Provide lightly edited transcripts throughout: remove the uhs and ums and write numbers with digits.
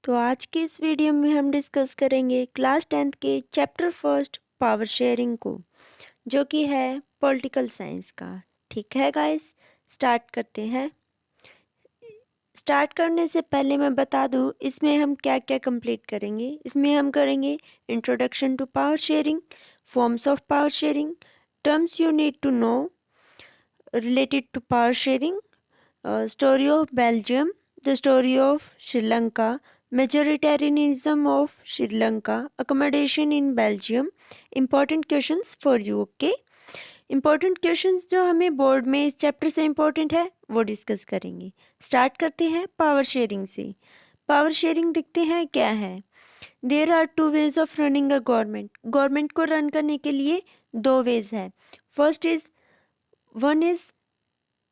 तो आज के इस वीडियो में हम डिस्कस करेंगे क्लास 10th के चैप्टर फर्स्ट पावर शेयरिंग को, जो कि है पॉलिटिकल साइंस का। ठीक है गाइस, स्टार्ट करते हैं। स्टार्ट करने से पहले मैं बता दूं इसमें हम क्या क्या कंप्लीट करेंगे। इसमें हम करेंगे introduction to power sharing, forms of power sharing, terms you need to know related to power sharing, story of Belgium, the story of Sri Lanka, majoritarianism of Sri Lanka, accommodation in Belgium, important questions for you. Okay, important questions जो हमें board में इस chapter से important है वो discuss करेंगे। Start करते हैं पावर शेयरिंग से। पावर शेयरिंग देखते हैं क्या है। There are two ways of running a government. Government को रन करने के लिए दो वेज है। First is one is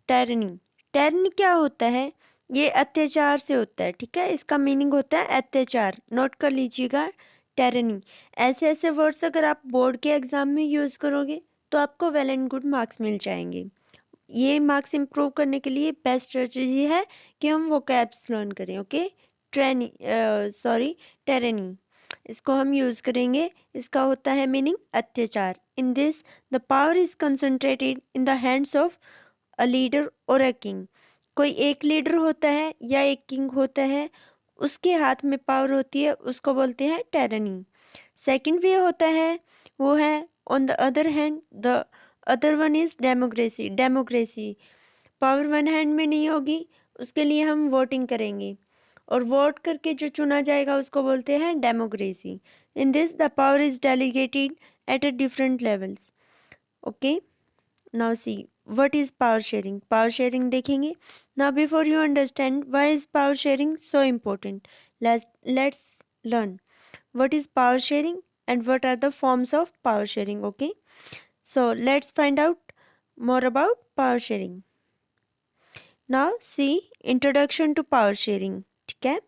tyranny. Tyranny क्या होता है? ये अत्याचार से होता है। ठीक है, इसका मीनिंग होता है अत्याचार। नोट कर लीजिएगा, टायरनी। ऐसे ऐसे वर्ड्स अगर आप बोर्ड के एग्जाम में यूज़ करोगे तो आपको वेल एंड गुड मार्क्स मिल जाएंगे। ये मार्क्स इम्प्रूव करने के लिए बेस्ट स्ट्रेटजी है कि हम वोकैब्स लर्न करें। ओके, टायरनी इसको हम यूज़ करेंगे। इसका होता है मीनिंग अत्याचार। In this the power is concentrated in the hands of a leader और अ किंग। कोई एक लीडर होता है या एक किंग होता है, उसके हाथ में पावर होती है, उसको बोलते हैं टायरनी। सेकंड वे होता है वो है on the other hand the other one is democracy. Democracy power one hand में नहीं होगी, उसके लिए हम वोटिंग करेंगे और वोट करके जो चुना जाएगा उसको बोलते हैं democracy. In this the power is delegated at a different levels. Okay, now see what is power sharing. Power sharing देखेंगे। now before you understand why is power sharing so important, let's learn what is power sharing and what are the forms of power sharing. Okay, so let's find out more about power sharing. now see introduction to power sharing. ठीक है,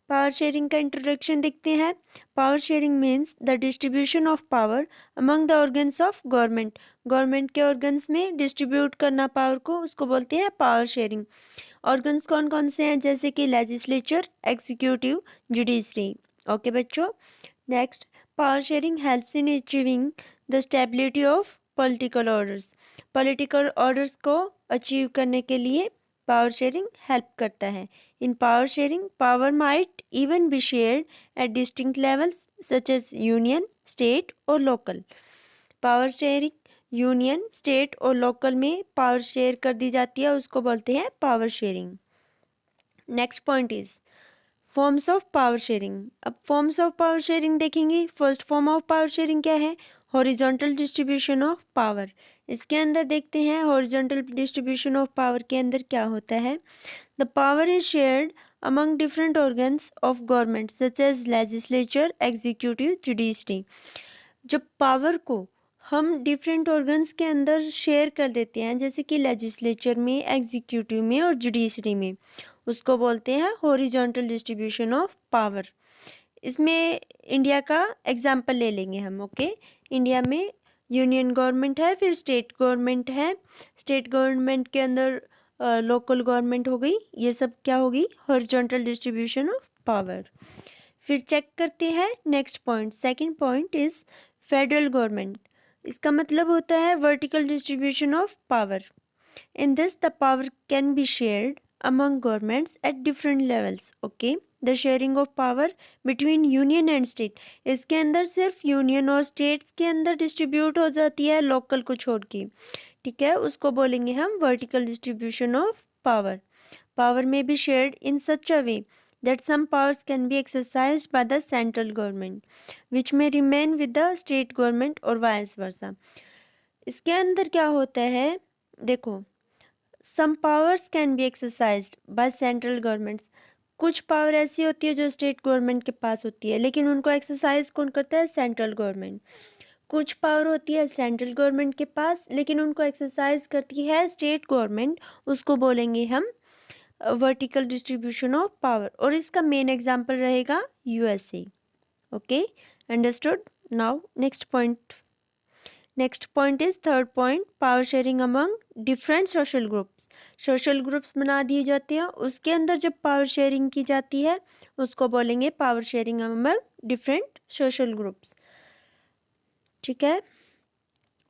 power sharing का introduction देखते हैं। Power sharing means the distribution of power among the organs of government. Government के organs में distribute करना power को, उसको बोलते हैं पावर शेयरिंग। ऑर्गन्स कौन कौन से हैं? जैसे कि लेजिस्लेचर, एग्जीक्यूटिव, जुडिशरी। ओके बच्चों, next power sharing helps in achieving the stability of political orders. Political orders को अचीव करने के लिए पावर शेयरिंग हेल्प करता है। In power sharing power might even be shared at distinct levels such as union, state और local. Power sharing union, state और local में power share कर दी जाती है, उसको बोलते हैं power sharing. Next point is forms of power sharing. अब फॉर्म्स ऑफ पावर शेयरिंग देखेंगे। First form of power sharing क्या है? Horizontal distribution of power. इसके अंदर देखते हैं हॉरिजॉन्टल डिस्ट्रीब्यूशन ऑफ पावर के अंदर क्या होता है। The power is shared among different organs of government such as legislature, executive, judiciary. जब पावर को हम डिफरेंट ऑर्गन्स के अंदर शेयर कर देते हैं, जैसे कि लेजिस्लेचर में, एग्जीक्यूटिव में और जुडिशरी में, उसको बोलते हैं हॉरिजॉन्टल डिस्ट्रीब्यूशन ऑफ पावर। इसमें इंडिया का एग्जाम्पल ले लेंगे हम। ओके, इंडिया में यूनियन गवर्नमेंट है, फिर स्टेट गवर्नमेंट है। स्टेट गवर्नमेंट के अंदर लोकल गवर्नमेंट हो गई। ये सब क्या होगी? Horizontal distribution of power. फिर चेक करते हैं next point. Second point is federal government. इसका मतलब होता है vertical distribution of power. In this the power can be shared among governments at different levels. Okay, the sharing of power between union and state. इसके अंदर सिर्फ union और states के अंदर डिस्ट्रीब्यूट हो जाती है, लोकल को छोड़ के। ठीक है, उसको बोलेंगे हम vertical distribution of power. Power may be shared in such a way that some powers can be exercised by the central government which may remain with the state government or vice versa. इसके अंदर क्या होता है? देखो, some powers can be exercised by central governments. कुछ power ऐसी होती है जो स्टेट गवर्नमेंट के पास होती है, लेकिन उनको एक्सरसाइज कौन करता है? Central government. कुछ पावर होती है सेंट्रल गवर्नमेंट के पास, लेकिन उनको एक्सरसाइज करती है स्टेट गवर्नमेंट, उसको बोलेंगे हम वर्टिकल डिस्ट्रीब्यूशन ऑफ पावर। और इसका मेन एग्जांपल रहेगा USA. Okay, understood. Now next point is third point, power sharing among different social groups. Social groups बना दिए जाते हैं, उसके अंदर जब पावर शेयरिंग की जाती है उसको बोलेंगे power sharing among different social groups. ठीक है,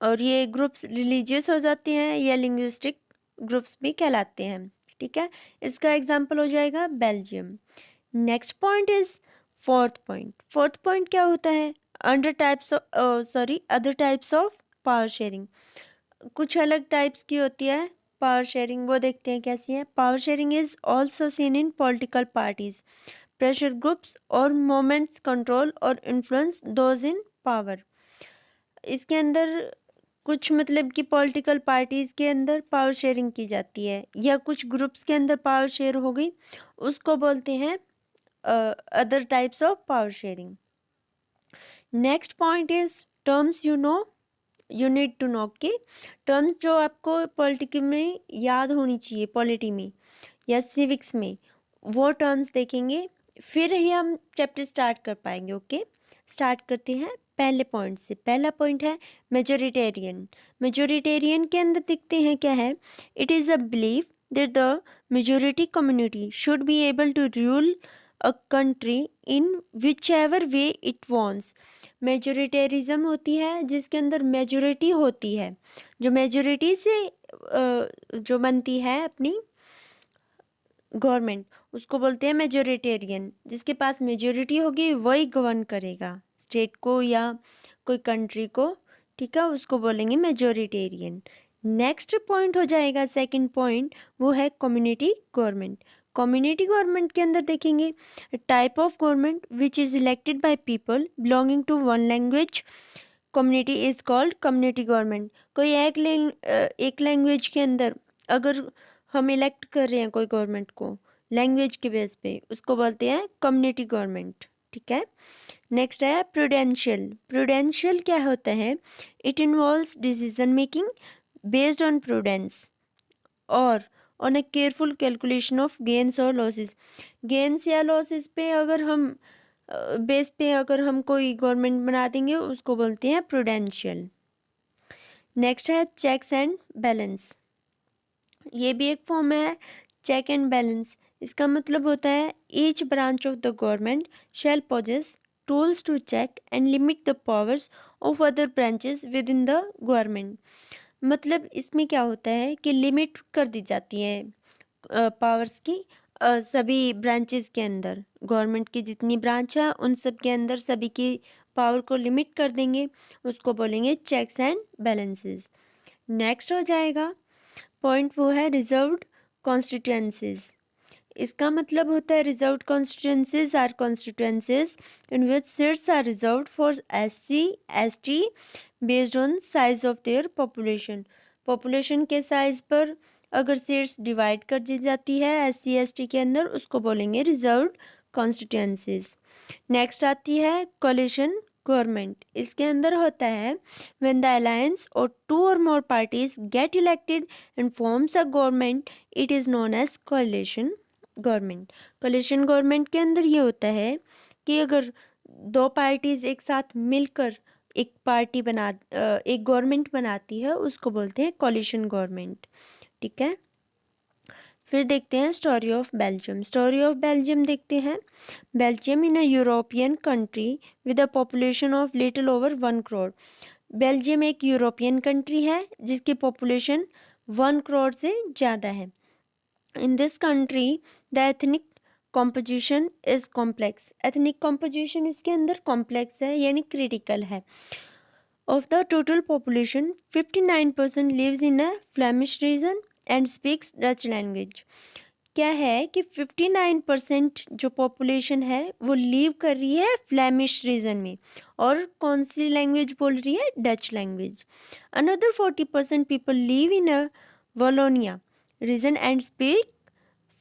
और ये ग्रुप्स रिलीजियस हो जाते हैं या लिंग्विस्टिक ग्रुप्स भी कहलाते हैं। ठीक है, इसका एग्जाम्पल हो जाएगा Belgium. Next point is fourth point. Fourth point क्या होता है? Other types of power sharing. कुछ अलग टाइप्स की होती है पावर शेयरिंग, वो देखते हैं कैसी है। Power sharing is also seen in political parties, pressure groups और मोमेंट्स कंट्रोल और इन्फ्लुएंस दोज इन पावर। इसके अंदर कुछ मतलब कि पॉलिटिकल पार्टीज के अंदर पावर शेयरिंग की जाती है या कुछ ग्रुप्स के अंदर पावर शेयर हो गई, उसको बोलते हैं other types of power sharing. Next point is terms you need to know कि टर्म्स जो आपको पॉलिटिक्स में याद होनी चाहिए, पॉलिटी में या सिविक्स में, वो टर्म्स देखेंगे फिर ही हम चैप्टर स्टार्ट कर पाएंगे। ओके, स्टार्ट करते हैं पहले पॉइंट से। पहला पॉइंट है मेजोरिटेरियन। मेजोरिटेरियन के अंदर देखते हैं क्या है। It is a belief that the majority community should be able to rule a country in which ever way it wants. Majoritarianism होती है जिसके अंदर मेजोरिटी होती है, जो मेजोरिटी से जो बनती है अपनी गवर्नमेंट, उसको बोलते हैं मेजोरिटेरियन। जिसके पास मेजोरिटी होगी वही गवर्न करेगा स्टेट को या कोई कंट्री को। ठीक है, उसको बोलेंगे मेजोरिटेरियन। नेक्स्ट पॉइंट हो जाएगा सेकंड पॉइंट, वो है कम्युनिटी गवर्नमेंट। कम्युनिटी गवर्नमेंट के अंदर देखेंगे type of government which is elected by people belonging to one language community is called community government. कोई एक लैंग्वेज के अंदर अगर हम इलेक्ट कर रहे हैं कोई गवर्नमेंट को लैंग्वेज के बेस पे, उसको बोलते हैं कम्युनिटी गवर्नमेंट। ठीक है, नेक्स्ट है प्रूडेंशियल। प्रूडेंशियल क्या होता है? It involves decision making based on prudence और on a careful calculation of gains और लॉसेस। गेन्स या लॉसेस पे अगर हम बेस पे अगर हम कोई गवर्नमेंट बना देंगे, उसको बोलते हैं प्रूडेंशियल। नेक्स्ट है चेक्स एंड बैलेंस। ये भी एक फॉर्म है चेक एंड बैलेंस। इसका मतलब होता है each branch of the government shall possess tools to check and limit the powers of other branches within the government. मतलब इसमें क्या होता है कि लिमिट कर दी जाती है पावर्स की सभी ब्रांचेस के अंदर। गवर्नमेंट की जितनी ब्रांच है उन सब के अंदर सभी की पावर को लिमिट कर देंगे, उसको बोलेंगे चेक्स एंड बैलेंसेस। नेक्स्ट हो जाएगा पॉइंट, वो है रिजर्व्ड कॉन्स्टिट्यूएंसीज। इसका मतलब होता है reserved constituencies are constituencies in which seats are reserved for SC ST based on size of their population. Population के साइज पर अगर सीट्स डिवाइड कर दी जाती है SC ST के अंदर, उसको बोलेंगे रिजर्व्ड कॉन्स्टिट्यूएंसीज। नेक्स्ट आती है कोलिशन गवर्नमेंट। इसके अंदर होता है व्हेन द अलायंस और 2 or more parties get elected and forms a government, it is known as coalition government। coalition government के अंदर ये होता है कि अगर 2 पार्टीज एक साथ मिलकर एक पार्टी एक गवर्नमेंट बनाती है, उसको बोलते हैं coalition गवर्नमेंट। ठीक है, फिर देखते हैं story of Belgium. Story of Belgium देखते हैं। Belgium in a European country with a population of little over 1 crore. Belgium एक यूरोपियन कंट्री है जिसकी पॉपुलेशन 1 करोड़ से ज़्यादा है। In this country the ethnic composition is complex. Ethnic composition इसके अंदर कॉम्प्लेक्स है यानी क्रिटिकल है। Of the total population 59% lives in a Flemish region and speaks Dutch language. क्या है कि 59% जो पॉपुलेशन है वो लीव कर रही है फ्लेमिश रीजन में, और कौन सी लैंग्वेज बोल रही है? Dutch language. Another 40% people live in a Wallonia region and speak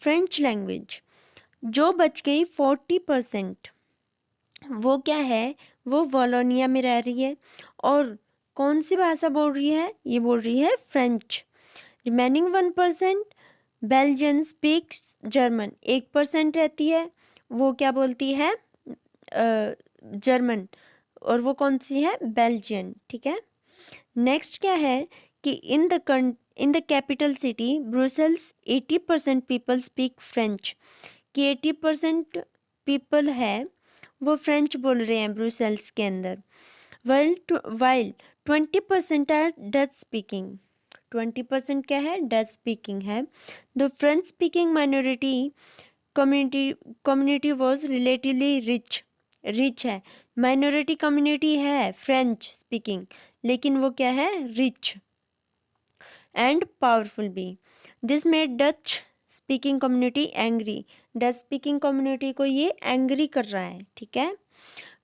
French language. जो बच गई 40% वो क्या है? वो वॉलोनिया में रह रही है और कौन सी भाषा बोल रही है? ये बोल रही है French. Remaining 1% Belgian speaks German. 1% रहती है, वो क्या बोलती है? जर्मन, और वो कौन सी है? बेल्जियन। ठीक है, नेक्स्ट क्या है कि in the capital city Brussels 80% people speak French. कि 80% पीपल है वो फ्रेंच बोल रहे हैं ब्रुसेल्स के अंदर, वाइल 20% आर डच स्पीकिंग। 20% क्या है? डच स्पीकिंग है। The French speaking minority community was relatively rich है। माइनॉरिटी कम्युनिटी है फ्रेंच स्पीकिंग, लेकिन वो क्या है? रिच एंड पावरफुल भी। This made Dutch speaking community angry. Dutch speaking community को ये एंग्री कर रहा है, ठीक है।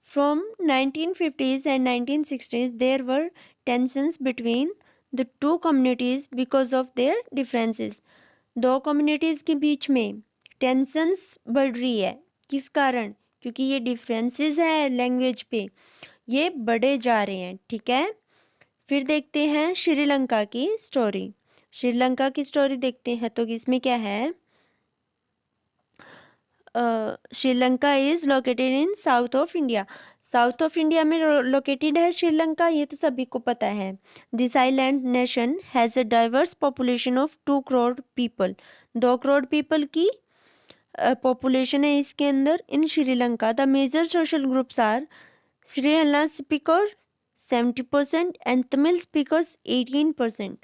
From 1950s and 1960s there were tensions between the two communities because of their differences. दो कम्युनिटीज़ के बीच में टेंशंस बढ़ रही है, किस कारण? क्योंकि ये डिफरेंसेस है लैंग्वेज पे, ये बढ़े जा रहे हैं, ठीक है। फिर देखते हैं श्रीलंका की स्टोरी। श्रीलंका की स्टोरी देखते हैं तो इसमें क्या है? Sri Lanka is located in south of India. South of India में लोकेटेड है श्रीलंका, ये तो सभी को पता है। This island nation has a diverse population of 2 crore people. 2 crore people की पॉपुलेशन है इसके अंदर। In Sri Lanka the major social groups are Sri speaker 70% and Tamil speakers 18%.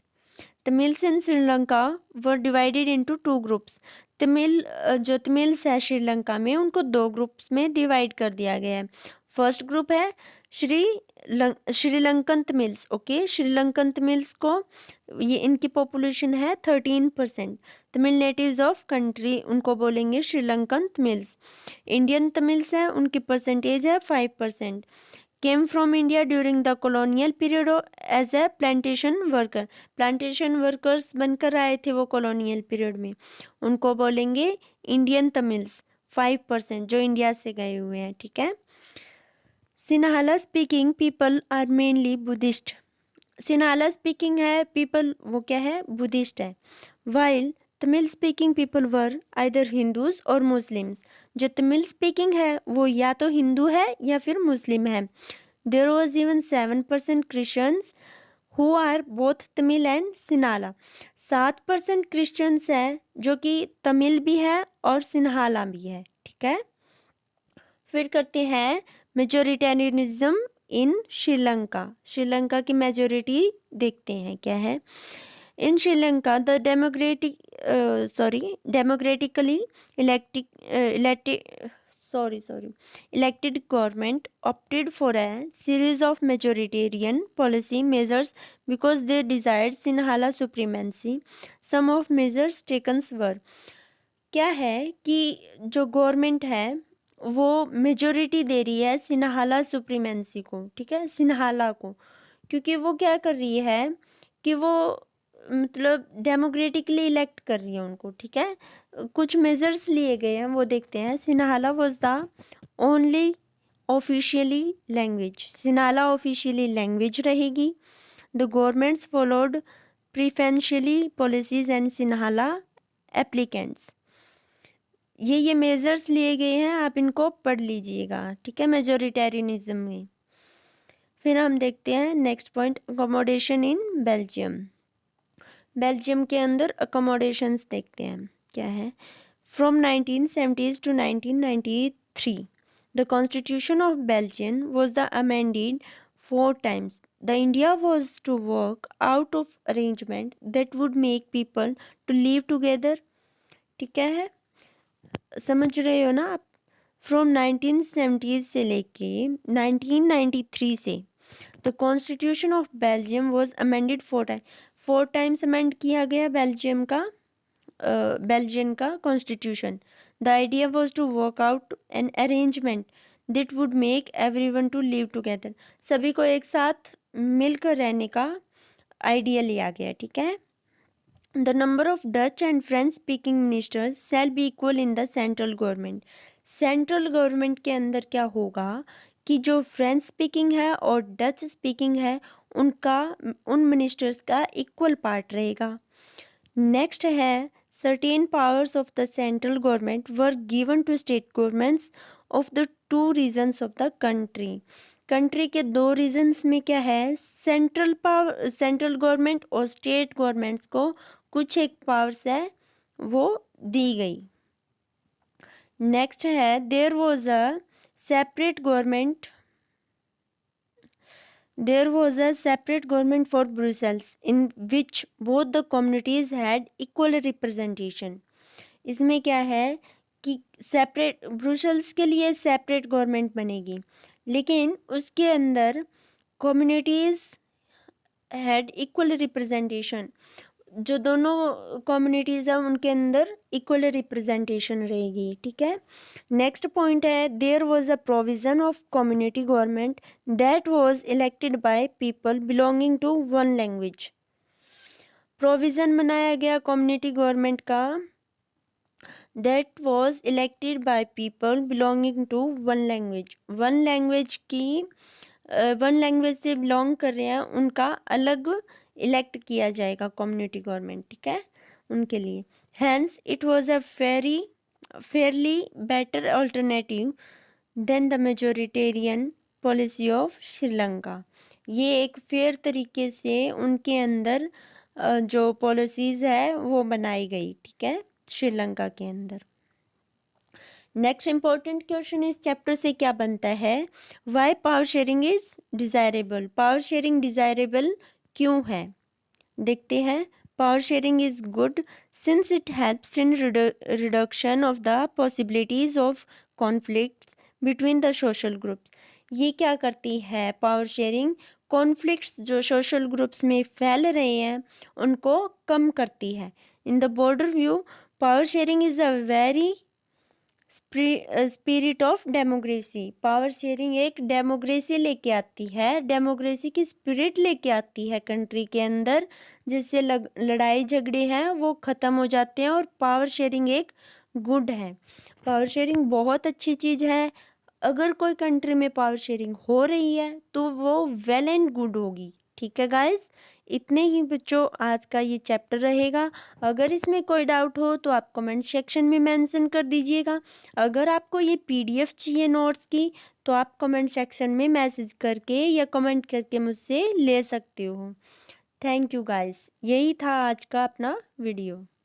Tamils in Sri Lanka were divided into 2 groups. जो तमिल्स है श्रीलंका में उनको 2 groups में divide कर दिया गया है। फर्स्ट ग्रुप है Sri Lankan Tamils. Okay, Sri Lankan Tamils को ये इनकी पॉपुलेशन है 13%। तमिल नेटिव्स ऑफ कंट्री उनको बोलेंगे श्रीलंकन तमिल्स। इंडियन तमिल्स हैं, उनकी परसेंटेज है 5%। Came from India during the colonial period as a plantation worker. Plantation workers बनकर आए थे वो कॉलोनियल पीरियड में, उनको बोलेंगे इंडियन तमिल्स। 5% जो इंडिया से गए हुए हैं, ठीक है। Sinhala speaking people are mainly Buddhist. Sinhala speaking है पीपल, वो क्या है? बुद्धिस्ट है। While Tamil speaking people were either Hindus और मुस्लिम्स। जो तमिल स्पीकिंग है वो या तो हिंदू है या फिर मुस्लिम है। There was even 7% Christians who are both Tamil and Sinhala. 7% Christians है जो कि तमिल भी है और सिन्हाला भी है, ठीक है। फिर करते हैं मेजोरिटेरियनिज्म इन श्रीलंका। श्रीलंका की मेजोरिटी देखते हैं क्या है। In Sri Lanka the democratically elected government opted for a series of majoritarian policy measures because they desired Sinhala supremacy. Some of measures taken were, क्या है कि जो गवर्नमेंट है वो मेजोरिटी दे रही है सिन्हाला सुप्रीमेंसी को, ठीक है, सिन्हाला को, क्योंकि वो क्या कर रही है कि वो मतलब डेमोक्रेटिकली इलेक्ट कर रही है उनको, ठीक है। कुछ मेजर्स लिए गए हैं वो देखते हैं। Sinhala was the only officially language. Sinhala officially language रहेगी। The governments followed preferentially policies and Sinhala applicants. ये मेजर्स लिए गए हैं, आप इनको पढ़ लीजिएगा, ठीक है, मेजोरिटेरियनिज्म में। फिर हम देखते हैं next point, accommodation in Belgium. Belgium के अंदर अकोमोडेशंस देखते हैं क्या है। From 1970s to 1993 the constitution of Belgium was the amended 4 times. The India was to work out of arrangement that would make people to live together, ठीक है, समझ रहे हो ना आप। फ्रॉम 1970 से लेके 1993 से the constitution of Belgium was amended 4 times amend किया गया बेल्जियम का constitution. The idea was to work out an arrangement that would make everyone to live together. सभी को एक साथ मिलकर रहने का आइडिया लिया गया, ठीक है। The number of Dutch and French speaking ministers shall be equal in the central government. Central government के अंदर क्या होगा कि जो फ्रेंच स्पीकिंग है और डच स्पीकिंग है उन मिनिस्टर्स का इक्वल पार्ट रहेगा। नेक्स्ट है certain powers of the central government were given to state governments of the 2 regions of the country के 2 रीजन्स में क्या है, सेंट्रल गवर्नमेंट और स्टेट गवर्नमेंट्स को कुछ एक पावर्स है वो दी गई, नेक्स्ट है there was a separate government for Brussels in which both the communities had equal representation. इसमें क्या है कि सेपरेट ब्रुसेल्स के लिए सेपरेट गवर्नमेंट बनेगी, लेकिन उसके अंदर कम्युनिटीज़ हैड इक्वल रिप्रेजेंटेशन। जो दोनों कम्युनिटीज़ हैं उनके अंदर इक्वल रिप्रेजेंटेशन रहेगी। ठीक है। नेक्स्ट पॉइंट है there was a provision of community government that was elected by people belonging to one language. Provision बनाया गया कम्युनिटी गवर्नमेंट का that was elected by people belonging to one language. One language से belong कर रहे हैं उनका अलग elect किया जाएगा कम्युनिटी गवर्नमेंट। ठीक है, उनके लिए। Hence it was a fairly better alternative than the majoritarian policy of Sri Lanka. ये एक फेयर तरीके से उनके अंदर जो पॉलिसीज़ है वो बनाई गई। ठीक है, श्रीलंका के अंदर। नेक्स्ट इम्पोर्टेंट क्वेश्चन इस चैप्टर से क्या बनता है, why power sharing is desirable. Power sharing desirable क्यों है, देखते हैं। Power sharing is good since it helps in reduction of the possibilities of conflicts between the social groups. ये क्या करती है पावर शेयरिंग, कॉन्फ्लिक्ट्स जो सोशल ग्रुप्स में फैल रहे हैं उनको कम करती है। In the broader view power sharing is a very spirit of democracy. Power sharing एक डेमोक्रेसी लेके आती है, डेमोक्रेसी की स्पिरिट लेके आती है कंट्री के अंदर, जिससे लड़ाई झगड़े हैं वो ख़त्म हो जाते हैं। और पावर शेयरिंग एक गुड है, पावर शेयरिंग बहुत अच्छी चीज़ है। अगर कोई कंट्री में पावर शेयरिंग हो रही है तो वो वेल एंड गुड होगी। ठीक है गाइस, इतने ही बच्चों आज का ये चैप्टर रहेगा। अगर इसमें कोई डाउट हो तो आप कमेंट सेक्शन में मेंशन कर दीजिएगा। अगर आपको ये पीडीएफ चाहिए नोट्स की तो आप कमेंट सेक्शन में मैसेज करके या कमेंट करके मुझसे ले सकते हो। थैंक यू गाइस, यही था आज का अपना वीडियो।